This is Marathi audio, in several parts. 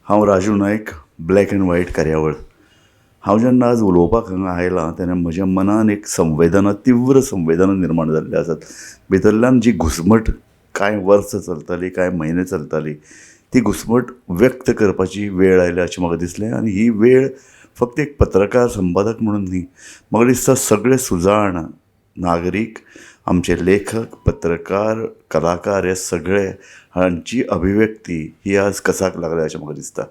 हांव राजू नायक, ब्लॅक एंड व्हायट कार्यावळ. हांव जेन्ना आज उलोवपाक हांगा आयलां तेन्ना म्हज्या मनान एक संवेदना, तीव्र संवेदना निर्माण जाल्ली आसात. भितरल्यान जी घुस्मट कांय वर्सां चलताली, कांय म्हयने चलताली, ती घुस्मट व्यक्त करपाची वेळ आयल्या अशें म्हाका दिसलें. आनी ही वेळ फक्त एक पत्रकार संपादक म्हणून न्ही, म्हाका दिसता सगळे सुजाण नागरीक, आमचे लेखक, पत्रकार, कलाकार हे सगळे हांची अभिव्यक्ती ही आज कसाक लागल्या अशें म्हाका दिसता.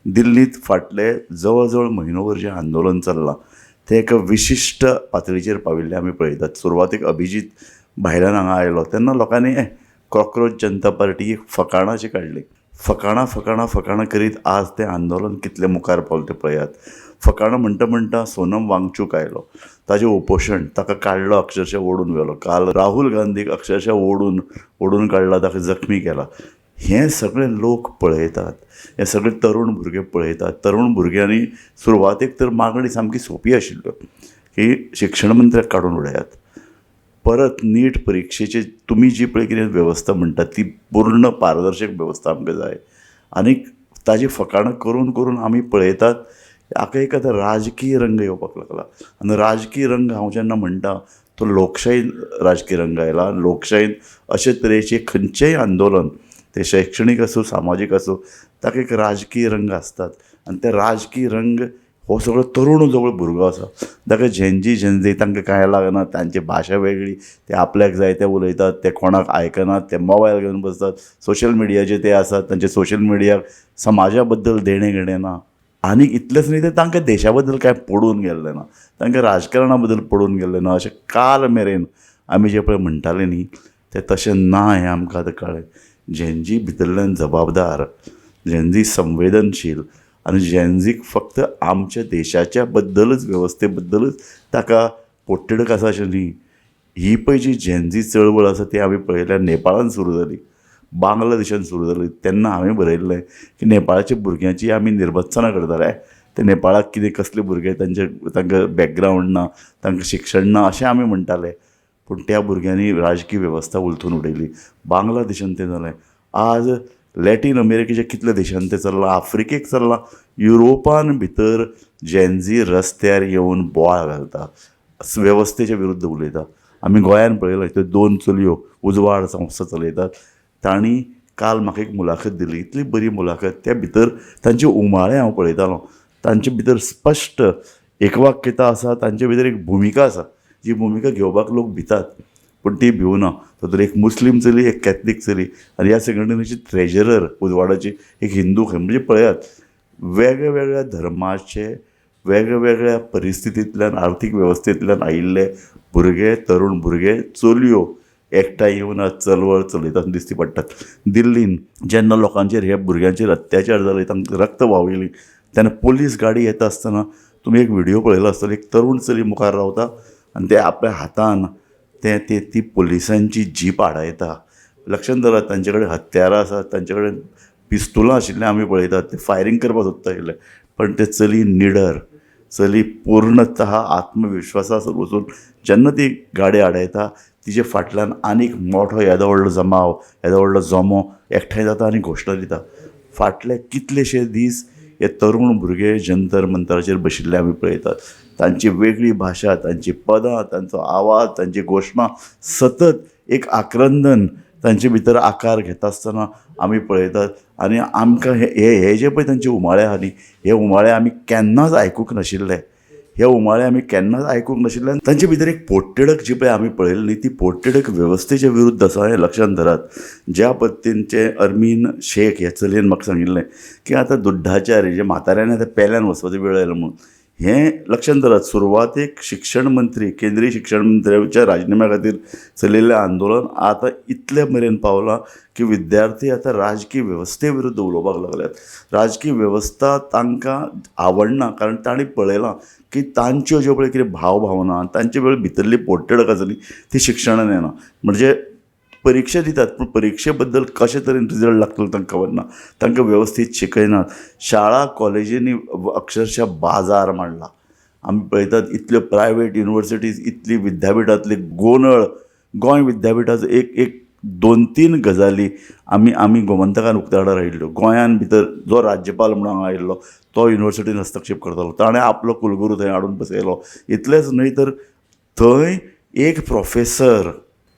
दिल्लींत फाटले जवळ जवळ म्हयनोभर जें आंदोलन चल्लां तें एका विशिश्ट पातळीचेर पाविल्लें आमी पळयतात. सुरवातेक अभिजीत भायल्यान हांगा आयलो तेन्ना लोकांनी कॉक्रोच जनता पार्टी एक फकाणां अशी काडली. फकाणां फकाणां फकाणां करीत आज तें आंदोलन कितलें मुखार पावलें तें पळयात. फकाणां म्हणटा म्हणटा सोनम वांगचूक आयलो, ताजें उपोशण, ताका काडलो, अक्षरशः ओडून व्हेलो. काल राहुल गांधीक अक्षरशः ओडून काडला, ताका जखमी केला. हे सगळे लोक पळयतात, हे सगळे तरूण भुरगे पळयतात. तरूण भुरग्यांनी सुरवातेक तर मागणी सामकी सोंपी आशिल्ल्यो की शिक्षण मंत्र्याक काडून उडयात, परत नीट परीक्षेचे तुमी जी पळय कितें वेवस्था म्हणटात ती पूर्ण पारदर्शक वेवस्था आमकां जाय. आनीक ताजी फकाणां करून करून आमी पळयतात हाका एक आतां राजकीय रंग येवपाक लागला. आनी राजकीय रंग हांव जेन्ना म्हणटा तो लोकशायेन राजकीय रंग आयला. लोकशायेन अशे तरेचे खंयचेय आंदोलन, ते शैक्षणीक आसूं, सामाजीक आसूं, ताका एक राजकीय रंग आसतात. आनी ते राजकीय रंग हो सगळो तरूण जवळ भुरगो आसा, ताका झेंजी तांकां कांय लागना. तांची भाशा वेगळी, ते आपल्याक जाय तें उलयतात, ते कोणाक आयकनात, ते मोबायल घेवन बसतात. सोशल मिडियाचेर ते आसात, तांचे सोशल मिडियाक समाजा बद्दल देणें घेणें ना. आनी इतलेंच न्ही, ते तांकां देशा बद्दल कांय पडून गेल्लें ना, तांकां राजकारणा बद्दल पडून गेल्लें ना. अशें काल मेरेन आमी जे पळय म्हणटाले न्ही तें तशें ना हें आमकां आतां कळ्ळें. झेंजी भितरल्यान जबाबदार, झेंजी संवेदनशील आनी झेंजीक फक्त आमच्या देशाच्या बद्दलच, वेवस्थे बद्दलच ताका पोटतिडक आसा अशें न्ही. ही पळय जी झेंजी चळवळ आसा ती आमी पळयल्या नेपाळान सुरू जाली, बांगलादेशान सुरू जाली. तेन्ना हांवें बरयल्लें की नेपाळाच्या भुरग्यांची आमी निर्बत्सना करताले. ते नेपाळाक कितें कसले भुरगे, तांकां बॅकग्रावंड ना, तांकां शिक्षण ना अशें आमी म्हणटाले. पूण त्या भुरग्यांनी राजकीय वेवस्था उलथून उडयली. बांगलादेशान तें जालें. आज लॅटीन अमेरिकेच्या कितल्या देशांनी तें चल्लां, आफ्रिकेक चल्लां, युरोपान भितर झेंजी रस्त्यार येवन बोवाळ घालता, वेवस्थेच्या विरुद्ध उलयता. आमी गोंयान पळयलां, त्यो 2 चलयो उजवाड संस्था चलयतात. तांणी काल म्हाका एक मुलाखत दिली, इतली बरी मुलाखत. त्या भितर तांचे उमाळे हांव पळयतालों. तांचे भितर स्पश्ट एकवाक्यता आसा, तांचे भितर एक भुमिका आसा, जी भुमिका घेवपाक लोक भितात पूण ती भिवना. तर एक मुस्लीम चली, एक कॅथलीक चली, आनी ह्या संघटनेची ट्रेजरर उजवाडाची एक हिंदू. म्हणजे पळयात, वेगळ्या वेगळ्या धर्माचे, वेगळ्या वेगळ्या परिस्थितींतल्यान, आर्थीक वेवस्थेंतल्यान आयिल्ले भुरगे, तरूण भुरगे, चलयो एकठांय येवन आज चळवळ चलयतना दिश्टी पडटात. दिल्लीन जेन्ना लोकांचेर, ह्या भुरग्यांचेर अत्याचार जाले, तांकां रक्त व्हांवयली, तेन्ना पोलीस गाडी येता आसतना तुमी एक व्हिडिओ पळयलो आसतलो. एक तरूण चली मुखार रावता आनी ते आपल्या हातान ती पुलिसांची जीप आडायता. लक्षांत धरात, तांचे कडेन हत्यारां आसात, तांचे कडेन पिस्तुलां आशिल्लें आमी पळयतात. ते फायरींग करपाक सोदता आशिल्ले, पण ते चली निडर, चली पूर्णतः आत्मविश्वासासून वचून जेन्ना ती गाडी आडयता, तिचे फाटल्यान आनीक मोठो येदो व्हडलो जमाव, येदो व्हडलो जोमो एकठांय जाता आनी घोशणा दिता. फाटले कितलेशे दीस हे तरूण भुरगे जंतर मंतराचेर बशिल्ले आमी पळयतात. तांची वेगळी भाशा, तांची पदां, तांचो आवाज, तांची घोशणा सतत एक आक्रंदन तांचे भितर आकार घेता आसतना आमी पळयतात. आनी आमकां हे जे पळय तांचे उमाळे आहा न्ही, हे उमाळे आमी केन्नाच आयकूंक नाशिल्ले. हे उमाळे आमी केन्नाच आयकूंक नाशिल्ले. आनी तांचे भितर एक पोटतिडक जी पळय आमी पळयल्ली, ती पोटतिडक वेवस्थेच्या विरुद्ध आसा हें लक्षांत धरात. ज्या पद्दतीनचे अरमीन शेख ह्या चलयेन म्हाका सांगिल्लें की आतां दुड्डाचार, हेजे म्हाताऱ्यान आतां पेल्यान वचपाचो वेळ आयलो म्हणून, हें लक्षांत धरात. सुरवातेक शिक्षण मंत्री, केंद्रीय शिक्षण मंत्र्याच्या राजिनाम्या खातीर चलिल्लें आंदोलन आतां इतले मेरेन पावलां की विद्यार्थी आतां राजकीय वेवस्थे विरुद्ध उलोवपाक लागल्यात. राजकीय वेवस्था तांकां आवडना, कारण तांणी पळयलां की तांच्यो ज्यो पळय कितें भावना, तांचे वेळ भितरली पोटतिडक आसा न्ही, ती शिक्षणान येना. म्हणजे परीक्षा दितात पूण परीक्षे बद्दल कशे तरेन रिजल्ट लागतलो तांकां खबर ना, तांकां वेवस्थीत शिकयनात. शाळा कॉलेजींनी अक्षरशः बाजार मांडला. आमी पळयतात इतल्यो प्रायवेट युनिवर्सिटीज, इतली विद्यापिठांतले गोंदळ. गोंय विद्यापिठाचो एक 2-3 गजाली आमी गोमंतकान उक्ताडार आयिल्ल्यो. गोंयान भितर जो राज्यपाल म्हणून हांगा आयिल्लो तो युनिवर्सिटीन हस्तक्षेप करतालो, ताणें आपलो कुलगुरू थंय हाडून बसयलो. इतलेंच न्हय तर थंय एक प्रोफेसर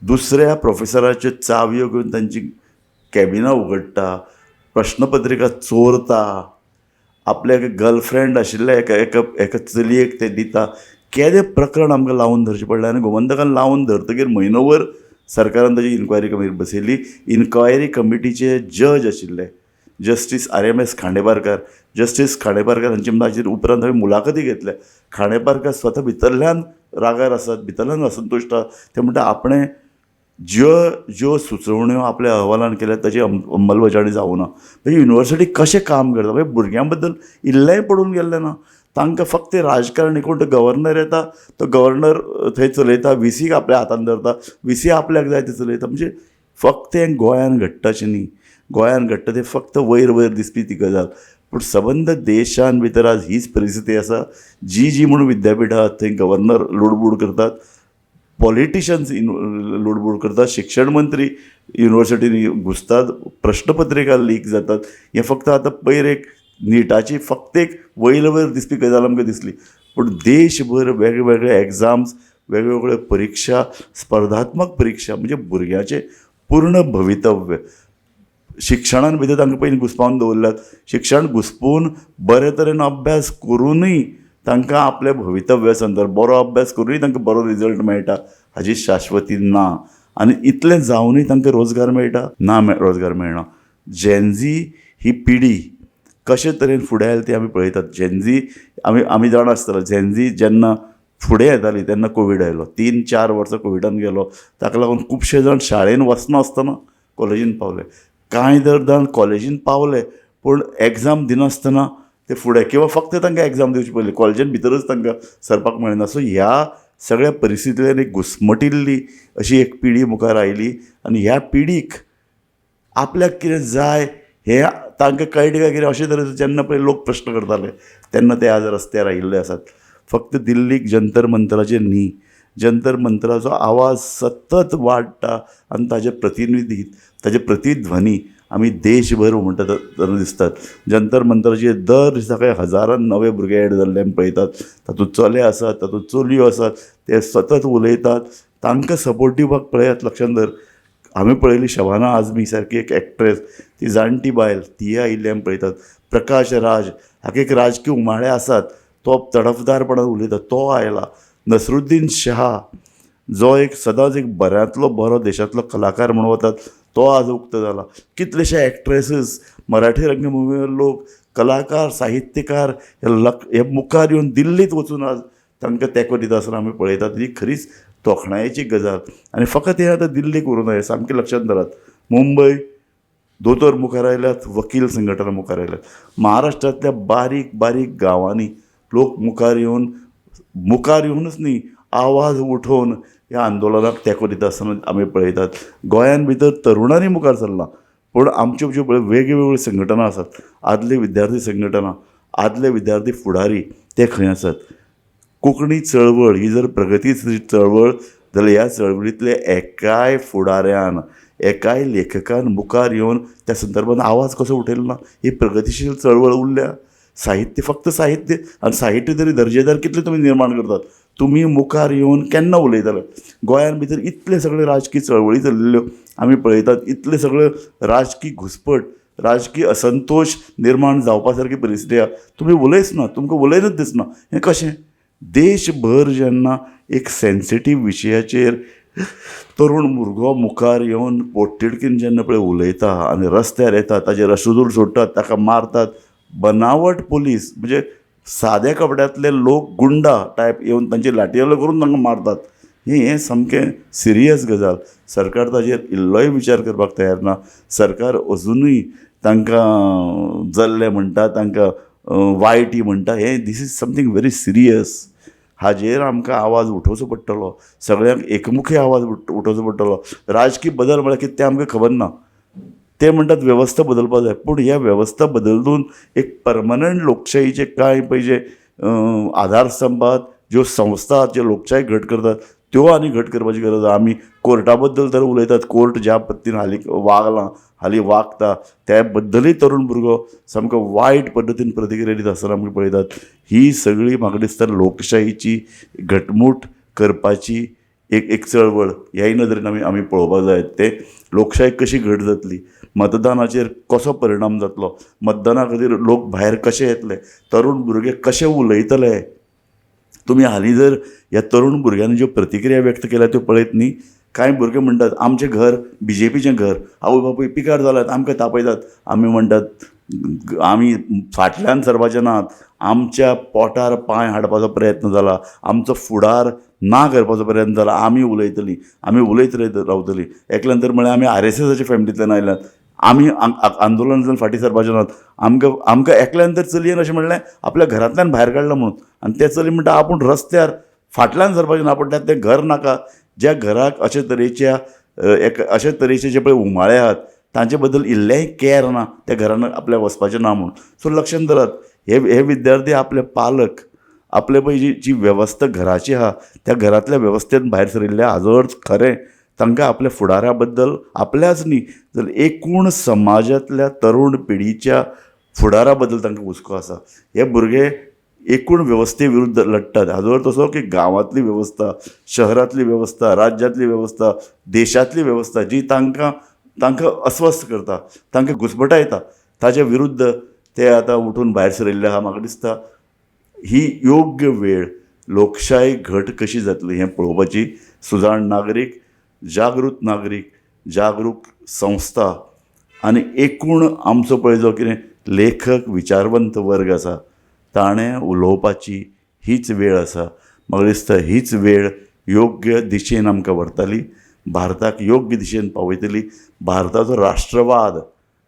दुसऱ्या प्रोफेसराच्यो चावयो घेवन तांची कॅबिनां उगडटा, प्रश्नपत्रिका चोरता, आपल्या गर्लफ्रेंड आशिल्ल्या एका चलयेक ते दिता. केदें प्रकरण आमकां लावन धरचें पडलें आनी गोमंतकान लावन धरतकीर म्हयनोभर सरकारान ताची इन्क्वायरी कमीटी बसयली. इन्क्वायरी कमिटीचे जज आशिल्ले justice RMS Khandeparkar. Justice Khandeparkar हांचे ताचेर उपरांत हांवें मुलाखती घेतल्या. खांडेपारकार स्वता भितरल्यान रागार आसात, भितरल्यान असंतुश्ट आसात. ते म्हणटा आपणें ज्यो सुचोवण्यो आपल्या अहवालान केल्यात ताची अंमलबजावणी जावना. म्हणजे युनिवर्सिटी कशें काम करता, म्हणजे भुरग्यां बद्दल इल्लेंय पडून गेल्लें ना. तांकां फक्त ते राजकारणी कोण तो गव्हर्नर येता, तो गव्हर्नर थंय चलयता, VCक आपल्या हातान धरता, VC आपल्याक जाय ते चलयता. म्हणजे फक्त हें गोंयान घडटा अशें न्ही. गोंयान घडटा तें फक्त वयर वयर दिसपी ती गजाल. पूण सबंद देशान भितर आज हीच परिस्थिती आसा. जी म्हणून विद्यापीठां आसात थंय गव्हर्नर लुडबूड करतात, पॉलिटिशन्स लुडबूड करतात, शिक्षण मंत्री युनिवर्सिटीनी घुसतात, प्रश्नपत्रिका लीक जातात. हें फक्त आतां पयर एक नीटाची फक्त एक वयर वयर दिसपी गजाल आमकां दिसली. पूण देशभर वेगवेगळे एग्जाम्स, वेगवेगळ्यो परीक्षा, स्पर्धात्मक परीक्षा म्हणजे भुरग्याचें पूर्ण भवितव्य शिक्षणान भितर तांकां पयलीं घुसपावन दवरल्यात. शिक्षण घुसपून बरे तरेन अभ्यास करूनय तांकां आपल्या भवितव्या संदर्भ बरो अभ्यास करूनय तांकां बरो रिजल्ट मेळटा हाची शाश्वती ना. आनी इतलें जावनय तांकां रोजगार मेळटा ना, रोजगार मेळना. जेनझी ही पिढी कशे तरेन फुडें आयली ती आमी पळयतात. जेनझी आमी जाणा आसतलो, जेनझी जेन्ना फुडें येताली तेन्ना कोवीड आयलो. 3-4 वर्सां कोविडान गेलो. ताका लागून खुबशे जाण शाळेन वचनासतना कॉलेजीन पावले. कांय दर जाण कॉलेजीन पावले पूण एग्जाम दिनासतना ते फुडें किंवा फक्त तांकां एग्जाम दिवचे पडली, कॉलेजीन भितरच तांकां सरपाक मेळना. सो ह्या सगळ्या परिस्थितींतल्यान एक घुसमटिल्ली अशी एक पिढी मुखार आयली आनी ह्या पिढीक आपल्याक कितें जाय हें तांकां कळटा काय कितें अशे तरेन जेन्ना पळय लोक प्रश्न करताले तेन्ना ते आज रस्त्यार आयिल्ले आसात. फक्त दिल्लीक जंतर मंतराचेर न्ही, जंतर मंतराचो आवाज सतत वाडटा आनी ताजे प्रतिनिधी, ताजे प्रतिध्वनी आमी देशभर म्हणटा दिसतात. जंतर मंतराचेर दर दिसा काही हजारान नवे भुरगे एड जाल्ले आमी पळयतात. तातूंत चले आसात, तातूंत चलयो आसात, ते सतत उलयतात. तांकां सपोर्ट दिवपाक पळयात. लक्षांत दर हांवें पळयली शबाना आझमी सारकी एक एक्ट्रेस, ती जाणटी बायल, ती आयिल्ली आमी पळयतात. प्रकाश राज हाका एक राजकीय उमाळे आसात, तो तडफदारपणान उलयता, तो आयला. नसरुद्दीन शाह जो एक सदांच एक बऱ्यांतलो बरो देशांतलो कलाकार म्हणून वतात, तो आज उक्तो जाला. कितलेशे एक्ट्रेसीस, मराठी रंगभुमीवर लोक, कलाकार, साहित्यकार हे मुखार येवन दिल्लीत वचून आज तांकां तेंको दिता आसतना आमी पळयतात. ही खरीच तोखणायेची गजाल. आनी फकत हें आतां दिल्लीक उरूं नये, सामकें लक्षांत दरात. मुंबय दोतोर मुखार आयल्यात, वकील संघटना मुखार आयल्यात. महाराष्ट्रांतल्या बारीक बारीक गांवांनी लोक मुखार येवनूच न्ही, आवाज उठोवन ह्या आंदोलनाक तेंको दिता आसतना आमी पळयतात. गोंयान भितर तरुणांनी मुखार सरला, पूण आमच्यो ज्यो वेगवेगळ्यो संघटना आसात, आदले विद्यार्थी संघटना, आदले विद्यार्थी फुडारी ते खंय आसात. कोंकणी चळवळ ही जर प्रगतीची चळवळ जाल्यार ह्या चळवळींतले एकाय फुडाऱ्यान, एकाय लेखकान मुखार येवन त्या संदर्भान आवाज कसो उठयलो ना. ही प्रगतीशील चळवळ उरल्या. साहित्य फक्त साहित्य, आनी साहित्य तरी दर्जेदार कितले तुमी निर्माण करतात. तुमी मुखार येवन केन्ना उलयताले. गोंयान भितर इतले सगळे राजकीय चळवळी चलिल्ल्यो आमी पळयतात. इतले सगळे राजकीय घुसपट, राजकीय असंतोश निर्माण जावपा सारकी परिस्थिती आसा. तुमी उलयच ना, तुमकां उलयनच दिसना. हें कशें? देशभर जेन्ना एक सेन्सिटीव विशयाचेर तरूण भुरगो मुखार येवन पोटतिडकीन जेन्ना पळय उलयता आनी रस्त्यार येता, ताजेर अश्रुधूर सोडटात, ताका मारतात, बनावट पुलीस म्हणजे साद्या कपड्यांतले लोक गुंडा टायप येवन तांची लाठीहल्लो करून तांकां मारतात. हें सामकें सिरियस गजाल. सरकार ताजेर इल्लोय विचार करपाक तयार ना. सरकार अजुनूय तांकां जल्ले म्हणटा, तांकां वायटी म्हणटा. हें this is something very serious. हाजेर आमकां आवाज उठोवचो पडटलो. सगळ्यांक एकमुखी आवाज उठोवचो पडटलो. राजकीय बदल म्हळ्यार कितें तें आमकां खबर ना. ते म्हणटात वेवस्था बदलपाक जाय, पूण ह्या वेवस्था बदलून एक परमनंट लोकशाहीचे कांय पळय जे आधारस्तंभात ज्यो संस्था जे लोकशाय घट करतात त्यो आनी घट करपाची गरज आहा. आमी कोर्टा बद्दल तर उलयतात, कोर्ट ज्या पद्दतीन हालीं वागता त्या बद्दलूय तरूण भुरगो सामको वायट पद्दतीन प्रतिक्रिया दिता आसतना आमी पळयतात. ही सगळी म्हाका दिसता लोकशायेची घटमूट करपाची एक चळवळ ह्याय नदरेन आमी पळोवपाक जाय. ते लोकशाय कशी घट जातली, मतदानाचेर कसो परिणाम जातलो, मतदाना खातीर लोक भायर कशे येतले, तरूण भुरगे कशे उलयतले. तुमी हालीं जर ह्या तरूण भुरग्यांनी ज्यो प्रतिक्रिया व्यक्त केल्या त्यो पळयत न्ही, कांय भुरगे म्हणटात आमचें घर BJPचें घर, आवय बापूय पिकार जाल्यात, आमकां तापयतात. आमी म्हणटात आमी फाटल्यान सरपाचे नात, आमच्या पोटार पांय हाडपाचो प्रयत्न जाला, आमचो फुडार ना करपाचो प्रयत्न जाला, आमी उलयतलीं, आमी उलयत रावतलीं. एकल्यान तर म्हळ्यार आमी RSSच्या फॅमिलींतल्यान आयल्यात, आमी आंदोलनांतल्यान फाटीं सरपाचे नात. आमकां एकल्यान तर चलयेन अशें म्हणलें आपल्या घरांतल्यान भायर काडलां म्हणून, आनी ते चली म्हणटा आपूण रस्त्यार फाटल्यान सरपाचें ना, पूण तें घर नाका. ज्या घराक अशे तरेचे जे पळय उमाळे आहात तांचे बद्दल इल्लेंय कॅर ना, त्या घरान आपल्याक वचपाचें ना म्हणून. सो लक्षांत धरात, हे विद्यार्थी आपले पालक आपले पळय जी वेवस्था घराची आहा त्या घरांतल्या वेवस्थेन भायर सरिल्ले हाजो अर्थ खरें तांकां आपल्या फुडारा बद्दल आपल्याच न्ही जाल्यार एकूण समाजांतल्या तरूण पिढीच्या फुडारा बद्दल तांकां हुस्को आसा. हे भुरगे एकूण वेवस्थे विरुद्ध लडटात. हाजो अर्थ असो की गांवांतली वेवस्था, शहरांतली वेवस्था, राज्यांतली वेवस्था, देशांतली वेवस्था जी तांकां अस्वस्थ करता, तांकां घुसमटायता, ताचे विरुद्ध ते आतां उठून भायर सरिल्ले आहा. म्हाका दिसता ही योग्य वेळ लोकशाय घट कशी जातली हें पळोवपाची सुजाण नागरीक, जागरूक संस्था आनी एकूण आमचो पळय जो कितें लेखक विचारवंत वर्ग आसा ताणें उलोवपाची हीच वेळ आसा. म्हाका दिसता हीच वेळ योग्य दिशेन आमकां व्हरतली, भारताक योग्य दिशेन पावयतली. भारताचो राष्ट्रवाद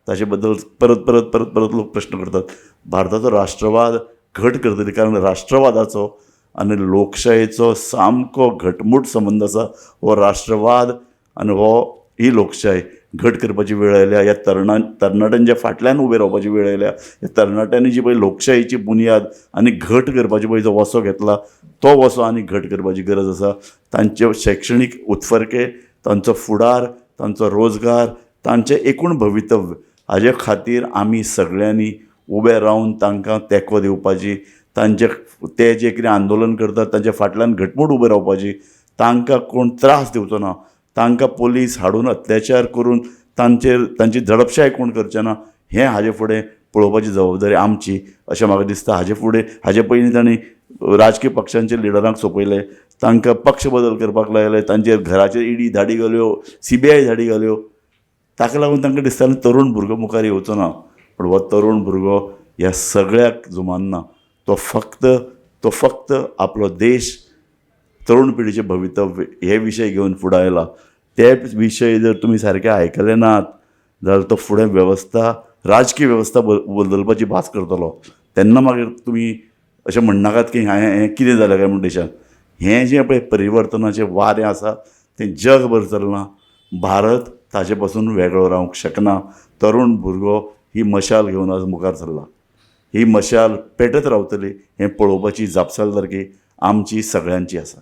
ताचे बद्दल परत लोक प्रश्न करतात. भारताचो राष्ट्रवाद घट करतली, कारण राष्ट्रवादाचो आनी लोकशायेचो सामको घटमूट संबंद आसा. हो राष्ट्रवाद आनी ही लोकशाय घट करपाची वेळ आयल्या. ह्या तरणाट्यांच्या फाटल्यान उबे रावपाची वेळ आयल्या. ह्या तरणाट्यांनी जी पळय लोकशायेची बुनयाद आनी घट करपाची पळय जो वसो घेतला तो वसो आनी घट करपाची गरज आसा. तांचे शैक्षणीक उत्फर्के, तांचो फुडार, तांचो रोजगार, तांचें एकूण भवितव्य हाजे खातीर आमी सगळ्यांनी उबे रावन तांकां तेंको दिवपाची. ते जे कितें आंदोलन करतात तांच्या फाटल्यान घटमूट उबे रावपाची. तांकां कोण त्रास दिवचो ना, तांकां पुलीस हाडून अत्याचार करून तांची दडपशाय कोण करचें ना, हें हाजे फुडें पळोवपाची जबाबदारी आमची अशें म्हाका दिसता. हाजे पयलीं तांणी राजकीय पक्षांच्या लिडरांक सोंपयले, तांकां पक्ष बदल करपाक लायले, तांचेर घराचेर ED धाडी घाल्यो, CBI धाडी घाल्यो. ताका लागून तांकां दिसतालें तरूण भुरगो मुखार येवचो ना. पूण हो तरूण भुरगो ह्या सगळ्याक जुमानना. तो फक्त आपलो देश, तरूण पिढीचें भवितव्य हे विशय घेवन फुडें आयला. ते विशय जर तुमी सारके आयकले नात जाल्यार तो फुडें राजकीय वेवस्था बदलपाची भास करतलो. तेन्ना मागीर तुमी अशें म्हणनाकात की हें कितें जालें काय म्हण देशांत. हें जें पळय परिवर्तनाचें वारें आसा तें जगभर चलना. भारत ताचे पासून वेगळो रावंक शकना. तरूण भुरगो ही मशाल घेवन आज मुखार सरला. ही मशाल पेटत रावतली हें पळोवपाची जापसालदारकी आमची सगळ्यांची आसा.